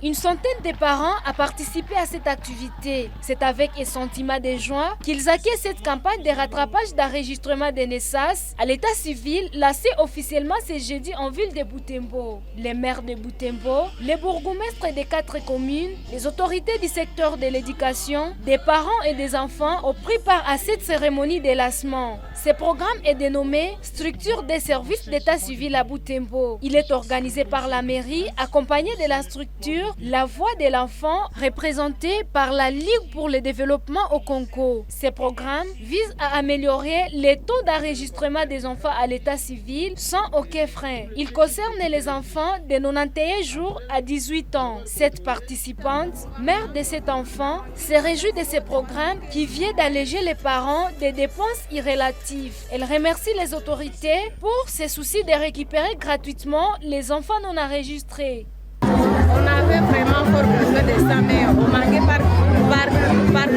Une centaine de parents a participé à cette activité. C'est avec un sentiment de joie qu'ils accueillent cette campagne de rattrapage d'enregistrement des naissances à l'état civil lancée officiellement ce jeudi en ville de Butembo. Les maires de Butembo, les bourgmestres des 4 communes, les autorités du secteur de l'éducation, des parents et des enfants ont pris part à cette cérémonie de lancement. Ce programme est dénommé Structure des services d'état civil à Butembo. Il est organisé par la mairie, accompagné de la structure La Voix de l'enfant, représentée par la Ligue pour le développement au Congo. Ce programme vise à améliorer les taux d'enregistrement des enfants à l'état civil sans aucun frein. Il concerne les enfants de 91 jours à 18 ans. Cette participante, mère de cet enfant, se réjouit de ce programme qui vient d'alléger les parents des dépenses irrelatives. Elle remercie les autorités pour ce souci de récupérer gratuitement les enfants non enregistrés. On avait vraiment fort besoin de ça, mais on manquait par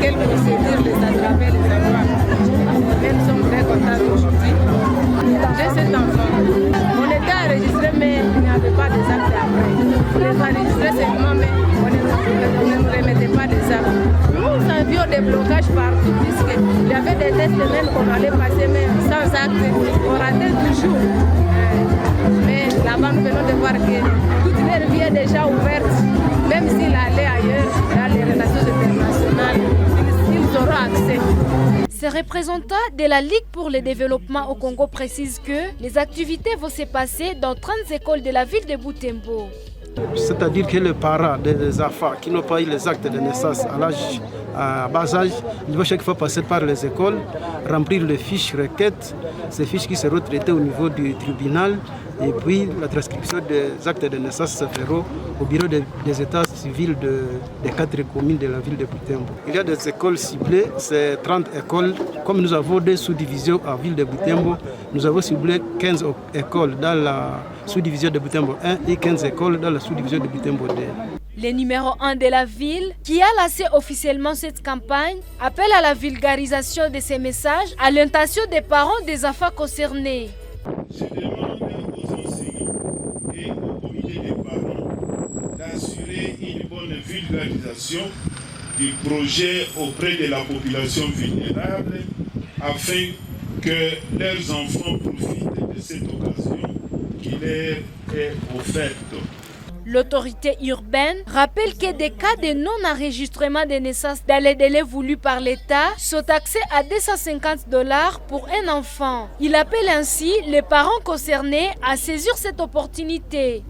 quelle procédure les attraper, les avoir. Mais nous sommes très contents aujourd'hui. J'ai cet enfant. On était enregistrés, mais il n'y avait pas des actes après. On les enregistrait seulement, mais on ne nous remettait pas des actes. Nous avions des blocages partout, puisqu'il y avait des tests même qu'on allait passer, mais sans acte, on ratait toujours. Mais là-bas, nous venons de voir que toute leur vie est déjà ouverte, même s'il allait ailleurs, dans les relations internationales, ils auront accès. Ces représentants de la Ligue pour le développement au Congo précisent que les activités vont se passer dans 30 écoles de la ville de Butembo. C'est-à-dire que les parents des enfants qui n'ont pas eu les actes de naissance à bas âge, ils vont chaque fois passer par les écoles, remplir les fiches requêtes, ces fiches qui seront traitées au niveau du tribunal, et puis la transcription des actes de naissance se fera au bureau des états civils des 4 communes de la ville de Butembo. Il y a des écoles ciblées, c'est 30 écoles. Comme nous avons des sous-divisions à la ville de Butembo, nous avons ciblé 15 écoles dans la sous-division de Butembo 1 et 15 écoles dans la sous-division de Butembo 2. Le numéro 1 de la ville, qui a lancé officiellement cette campagne, appelle à la vulgarisation de ces messages à l'intention des parents des enfants concernés. Je demande aux enseignants et au comité des parents d'assurer une bonne vulgarisation du projet auprès de la population vulnérable afin que leurs enfants profitent de cette occasion qui leur est offerte. L'autorité urbaine rappelle que des cas de non-enregistrement des naissances dans les délais voulus par l'État sont taxés à $250 pour un enfant. Il appelle ainsi les parents concernés à saisir cette opportunité.